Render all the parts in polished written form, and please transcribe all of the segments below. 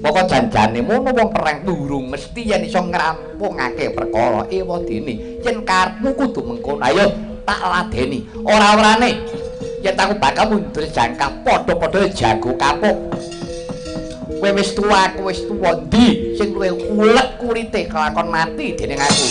Moko janjane mono wong perang durung mesti yen iso ngrampungake perkara ewadene yen karepmu kudu mengkono. Ayo tak ladeni. Ora-orane yen aku bakal mundur jangkah padha-padha jago kapuk. Kowe wis tuwa, aku wis tuwa. Ndi sing luwih ulet kulite kelakon mati dening aku?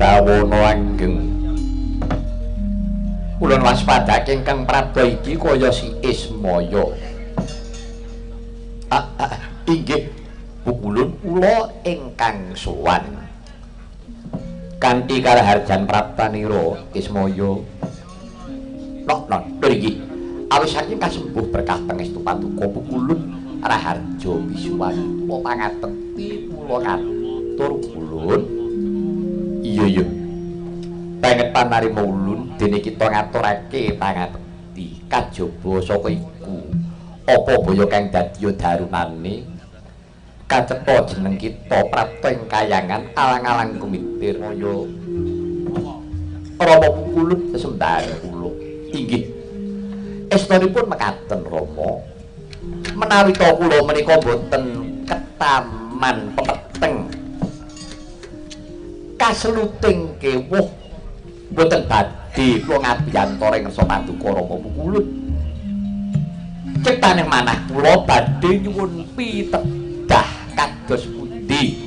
Dawana langgeng ulun waspadake ingkang Prabu iki kaya si Ismaya. Inggih pukulun kula ingkang sowan kanthi karaharjan praptanira Ismaya. Nok mriki awis saking kasembuh berkah pangestu paduka pukulun Raharja Wiswan pangateti kula katur ulun. Iya banget panarima ulun dene kita ngaturake pangateti kajaba saka iku apa baya kang dadi darunane kacetha jeneng kita prapta ing kayangan alang-alang kumitir kaya Rama Pukulun sesembah kula. Inggih estunipun mekaten Rama menawi ta kula menika boten ketaman pepeteng kasluting kewuh boten badhe kula ngabiyantara ing ngarsa paduka Rama Pukulun. Ciptaning manah kula badhe nyuwun pitedah kados pundi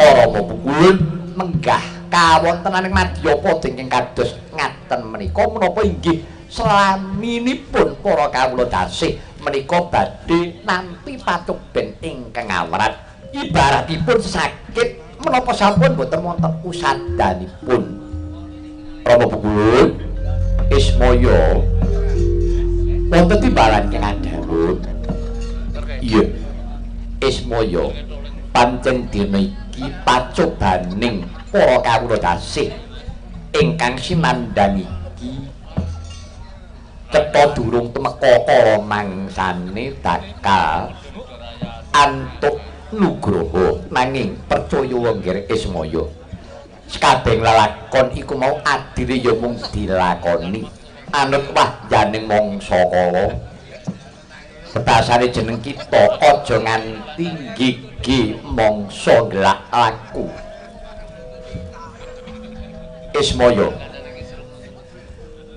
Rama Pukulun menggah kawontenaning Madyapada ingkang kados ngaten menika menapa inggih slaminipun para kawula dasih menika badhe nampi patuben ingkang awrat ibaratipun sakit menapa sampun boten wonten usadanipun. Rama Pukulun Ismaya wonten timbalan kang adharut. Iya Ismaya pancen dina iki pacobaning para kawula dasih ingkang sinandhang iki cetha durung temeka kala mangsane bakal antuk nugroho nanging percaya wenggir Ismaya sakabeh lalakon iku mau adile ya mung dilakoni anut wahyaning mangsa kala setasane jeneng kita aja nganti gigi mangsa ngelak laku. Ismaya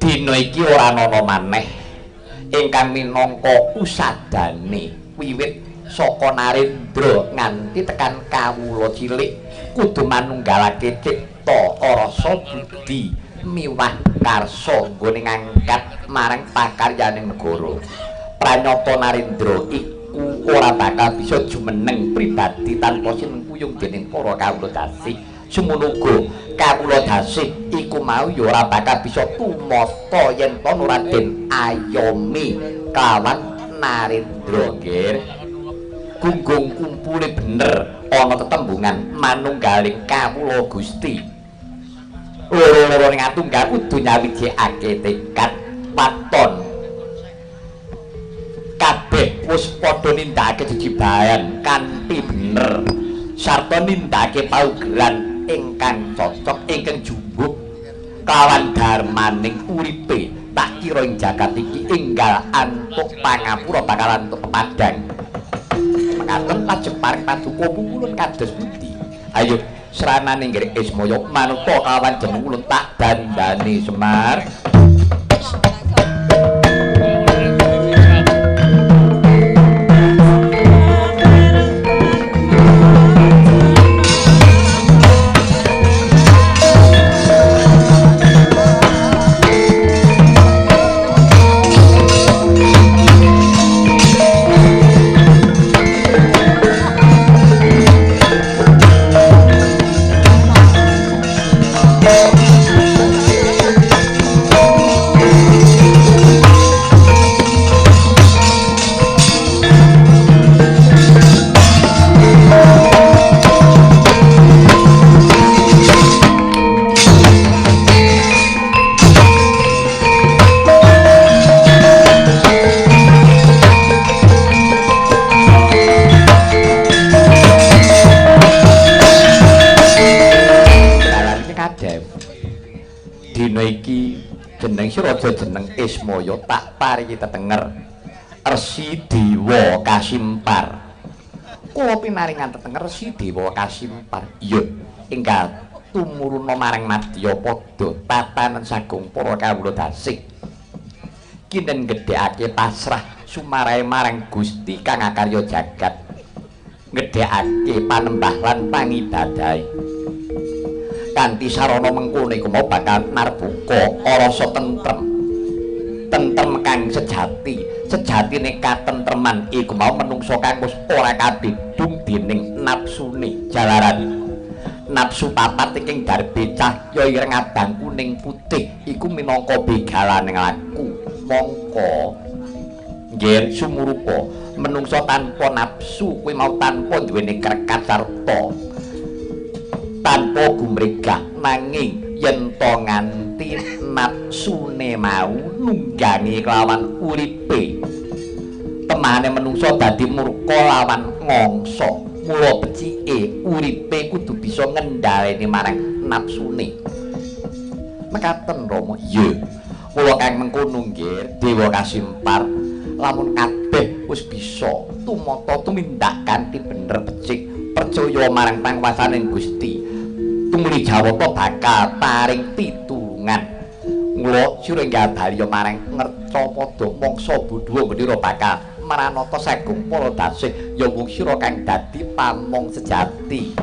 dina iki ora ana maneh ingkang minangka usadane wiwit saka Narendra nganti tekan kawula cilik kudu manunggalake cipta rasa budi miwah karsa nggone ngangkat marang pakaryaning negara. Pranyata Narendra iku ora bakal bisa jumeneng pribadi tanpa sinengkuyung dening para kawula dasih. Semono uga kawula dasih iku mau ya ora bakal bisa tumata yen to Raden ayomi kawan Narendra nggih. Gunggung kumpule bener ana tetembungan manunggaling kawula Gusti. Loro-loro ning atunggal kudu nyawijikake tekad waton. Kabeh wis padha nindakake jejibahan kanthi bener sarta nindakake paugeran ingkang cocok ingkang jumbuh kawan darmaning uripe tak kira ing jagat iki enggal antuk pangapura bakalan antuk pepadang. Mekaten pajemparing paduka Pukulun kados pundi? Ayo sranane nggih Ismaya manut kawan jeneng ulun tak dandani Semar. dina iki jeneng sira aja jeneng Ismaya tak paringi tetenger Resi Dewa Kasimpar. Kula pinaringan tetenger Resi Dewa Kasimpar. Iya, enggal tumuruna marang Madya padha tatanen sagung para kawula dasih. Kinten gedhekake pasrah sumarahe marang Gusti kang akarya jagat. Ngedhekake panembah lan pangibadahe. Kanthi sarana mengkono iku mau bakal narbuka rasa tentrem. Tentrem kang sejati, sejatine katentreman iku mau menungso kang wis ora kabedung dening napsune jalaran. Nafsu papat ing darbe cahya ireng abang kuning putih iku minangka begalaning laku. Mongko nggih sumurupa menungso tanpa nafsu kuwi mau tanpa duweni krekat sarta tanpa gumregah nanging yen to nganti nafsune mau nunggangi kelawan uripe temane menungso dadi murka lawan ngongso mula becike uripe kudu bisa ngendhaleni marang nafsune mekaten Rama. Iya mula kang mengkono nggih Dewa Kasimpar lamun kabeh wis bisa tumata tumindak kanthi bener becik percaya marang pangwasaning Gusti tumuli Jawata bakal paring pitulungan. Mula sira nggih marang ngerca padha mangsa Budha Gendera bakal maranata sagung para dasih ya mung sira kang dadi pamong sejati.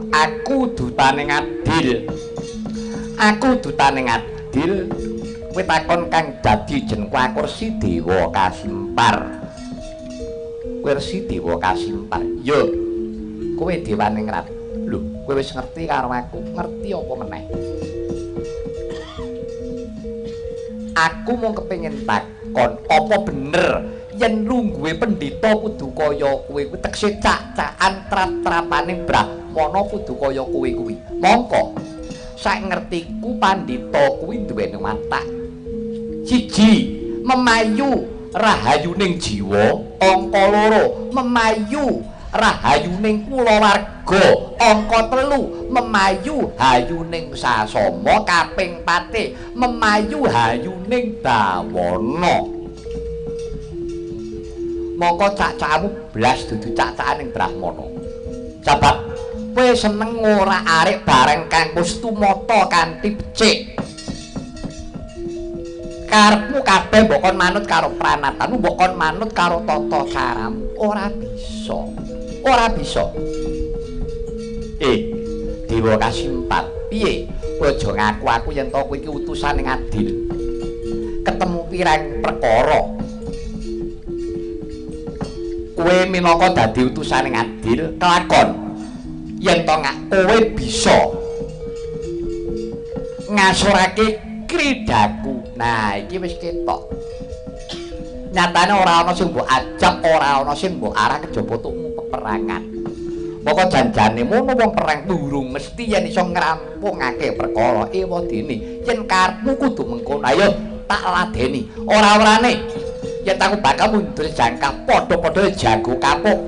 Aku dutane ngadil. Aku dutane ngadil. Kowe takon kang dadi jenengku aku Resi Dewa Kasimpar. Kowe Resi Dewa Kasimpar. Yo. Kowe dewane ngrat. Lho, kowe wis ngerti karo aku. Ngerti apa meneh? Aku mung kepengin takon, apa bener yen lungguhe pendhita kudu kaya kowe kuwi tekse cak-cakan trap-trapane Brahmana kudu kaya kowe kuwi. Mongko sak ngertiku pandhita kuwi duweni watak. Siji, memayu rahayuning jiwa, angka loro, memayu rahayuning kulawarga, angka telu, memayu hayuning sasama, kaping pate, memayu hayuning dawana. Mongko cak-cakamu blas dudu cak-cakaning Brahmana. Sebab kowe seneng ora arek bareng kang wis tumata kanthi becik. Karepmu kabeh mbok kon manut karo pranatanmu, mbok kon manut karo tata caramu. Ora bisa. Ora bisa. Dewa Kasimpar, piye? Kowe aja ngaku aku yen to kowe iki utusane ngadil. Ketemu pirang perkara. kowe minangka dadi utusaning adil kelakon yen to kowe bisa ngasorake kridaku. Nah iki wis ketok nyatane ora ana sing mbok ajak, ora ana sing mbok arah kejaba tuku peperangan. Pokok janjane mono wong perang durung mesti yen iso ngrampungake perkara ewadene yen karepmu kudu mengkono. Ayo tak ladeni ora-orane yen aku bakal mundur jangka padha-padha jago kapuk.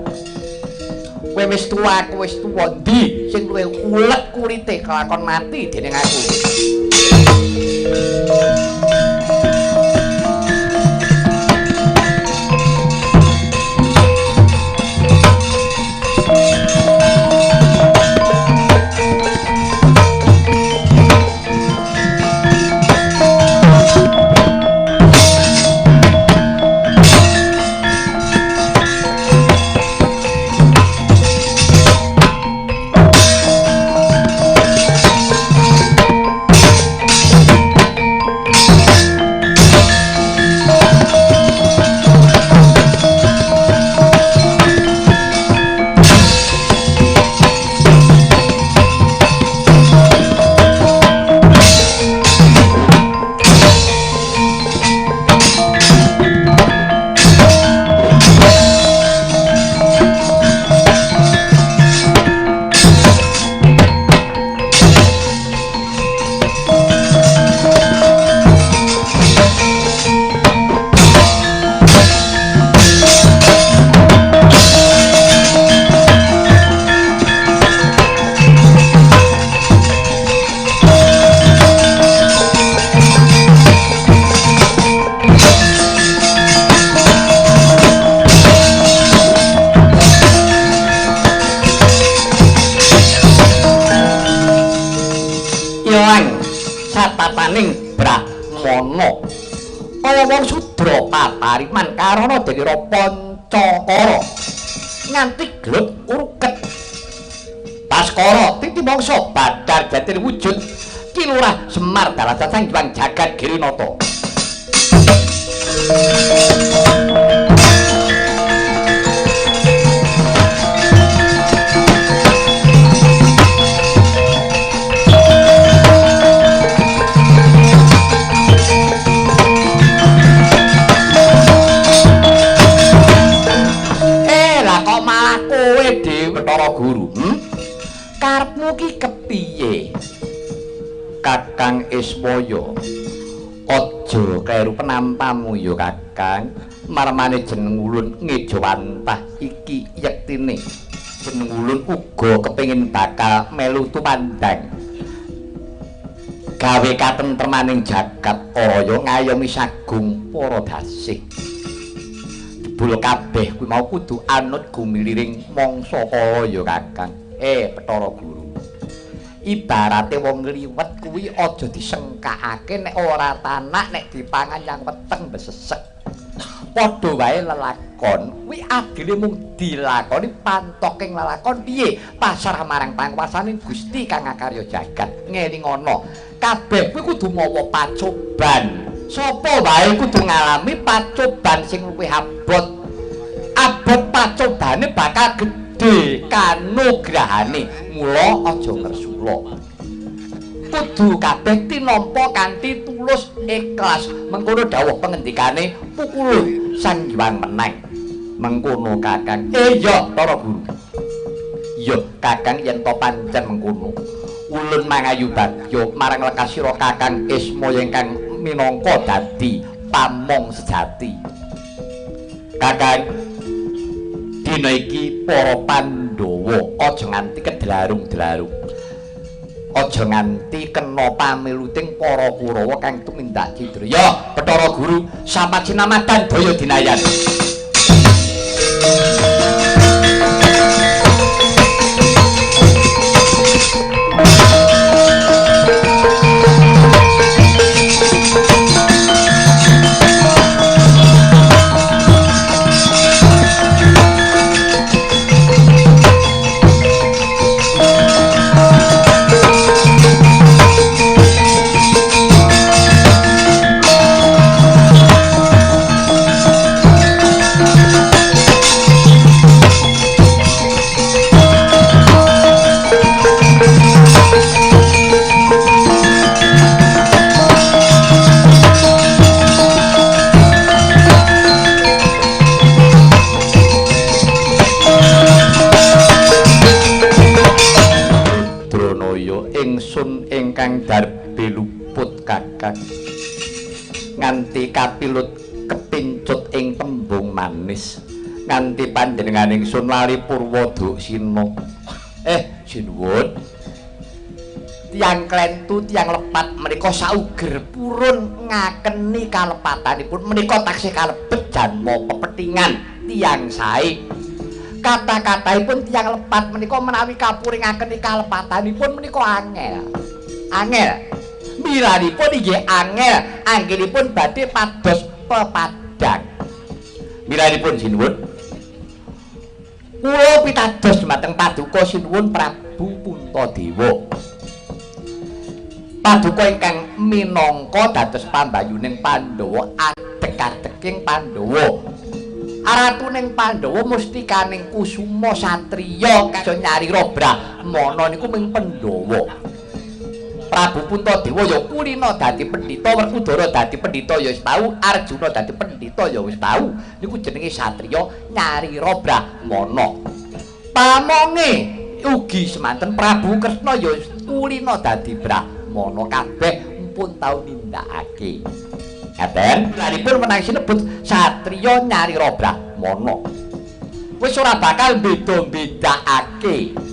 Kowe wis tuwa, aku wis tuwa, ndi sing luwih ulet kulite kelakon mati dening aku. Pariman karana Denira Pancakara nganti glut uruket Baskara titi mangsa badar jati wujud Kilurah Semar Dalasa Sang Hyang Jagat Girinata. Guru, karepmu ki kepiye? Kakang Ismaya, aja kleru penampamu ya Kakang. Marmane jeneng ulun Ngejawantah iki yektine. Jeneng ulun uga kepengin bakal melu tumandang gawe katentremaning jagat raya ngayomi sagung para dasih. Bulu kabeh kuwi mau kudu anut gumiliring mangsa kala ya Kakang. Bathara Guru. Ibarate wong liwet kuwi aja disengkakake nek ora tanak nek dipangan yang weteng besesek. Padha wae lelakon kuwi adile mung dilakoni pantoking lelakon piye pasrah marang panguwasaning Gusti kang ngakarya jagat. Ngelingono kabeh kuwi kudu mawa pacoban. Sapa wae kudu ngalami pacoban sing luwih abot. Abot pacobane bakal gedhe kanugrahane. Mula aja ngersula. Kudu kabeh tinampa kanthi tulus ikhlas. Mengkono dawuh pengendikane Pukuluh Sang Hyang Meneng. Mengkono Kakang. Iya, para Guru. Iya, Kakang yen to pancen mengkono. Ulun mangayu bagya marang lekasira Kakang Ismaya ingkang minangka dadi pamong sejati. Kakang, dina iki para Pandhawa aja nganti kedlarung-dlarung. Aja nganti kena pamiluting para Kurawa kang tumindak cidra. Ya, Bathara Guru, sampajinamadan daya dinayan. ingsun ingkang darbe luput Kakang nganti kapilut kepincut ing tembung manis nganti panjenengan ingsun lali Purwodok Sina. Sinuwun tiyang klentu tiyang lepat menika sauger purun ngakeni kalepatanipun menika taksih kalebet janma pepetingan tiyang sae. Kata-kataipun tiyang lepat menika menawi kapuring ngakeni kalepatanipun menika angel. Miranipun inggih angel, anggenipun badhe pados pepadang. Miranipun sinuwun kula pitados dumateng paduka sinuwun Prabu Puntadewa. Paduka ingkang minangka dados pambayuning Pandhawa adhek-adheking Pandhawa. Aratuning Pandhawa mustikaning Kusuma satriya kaya nyarira Brahmana niku ming Pandhawa. Prabu Puntadewa ya kulina dadi pendhita, Werkudara dadi pendhita ya wis tau, Arjuna dadi pendhita ya wis tau. Niku jenenge satriya nyarira Brahmana. Pamonge ugi semanten Prabu Kresna ya kulina dadi Brahmana kabeh pun tau nindakake. Ngaten, lanipun menawi sinebut satriya nyarira Brahmana. Wis ora bakal beda-bedakake.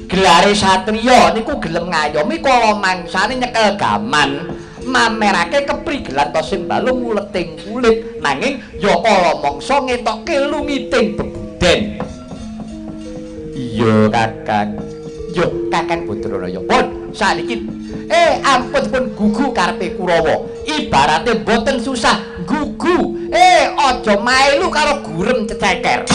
Gelare satriya niku gelem ngayomi kala mangsane nyekel gaman, mamerake keprigelan to simbalung uleting kulit, nanging ya kala mangsa ngetokke lungiting bebuden. Iya Kakang. Yo Kakang Badranaya. Pun saniki ampun pun gugu karepe Kurawa. Ibarate boten susah gugu. Aja mailu karo gurem ceceker.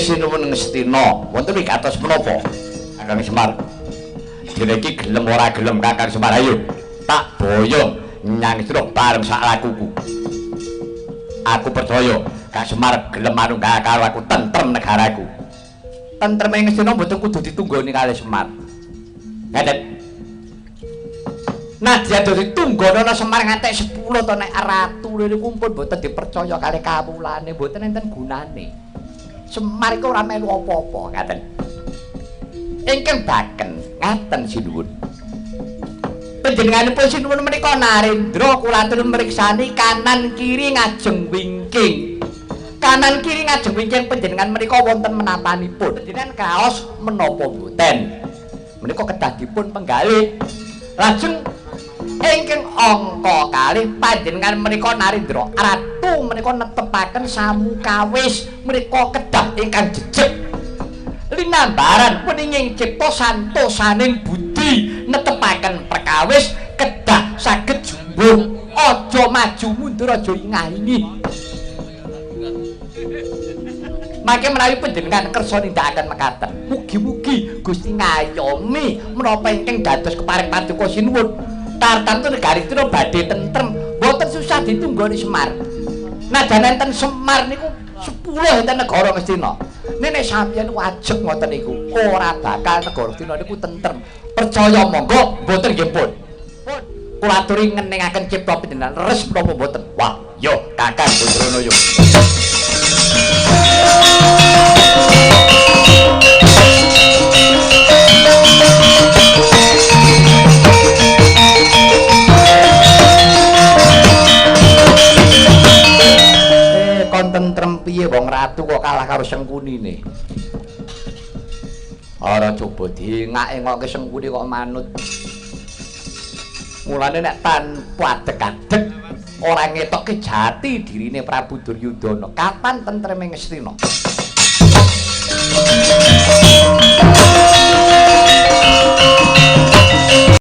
Sinuwun Ngastina, wonten iki kados menapa? Kakang Semar. Dene iki gelem ora gelem Kakang Semar, ayo tak boyong nyangstra bareng sak lakuku. Aku percaya Kang Semar gelem manunggal karo aku tentrem negaraku. Tentreme Ngastina mboten kudu ditunggoni kalih Semar. Ngaten. Nadyan dadi tunggono Semar ngantek 10 to nek ratu niku pun mboten dipercaya kalih kawulane, mboten enten gunane. Semar iku ora melu apa-apa ngaten. Ingkang baken ngaten sinuwun. Panjenenganipun sinuwun menika Narendra kula aturi mriksani kanan kiri ngajeng wingking. Kanan kiri ngajeng wingking panjenengan menika wonten menapanipun. Panjenengan kaos menapa mboten? Menika kedah dipun penggalih. Lajeng ingkang angka kalih panjenengan menika Narendra ratu menika netepaken samukawis menika kedah ingkang jejeg linambaran puninging cipta santosaning budi netepaken perkawis kedah saged jumbuh aja maju mundur aja ingah-ingih. Mangke menawi panjenengan kersa nindakaken mekaten mugi-mugi Gusti ngayomi menapa ingkang dados kepareng paduka sinuwun. Tartamtu negaristra badhe tentrem, boten susah ditunggoni Semar. Najan enten Semar niku 10 enten negara Ngastina. Nek sampeyan wajeg ngoten niku, ora bakal negara Ngastina niku tentrem. Percaya monggo, mboten nggih pun. Pun kula aturi ngeningaken cipta panjenengan leres menapa mboten. Wah, yo Kakang Badranaya. Tentrem piye wong ratu kok kalah karo Sengkunine. Ora coba diengak-engokke Sengkuni kok manut. Mulane nek tanpa adeg-adeg ora ngetokke jati dirine Prabu Duryudana. Kapan tentreme Ngastina?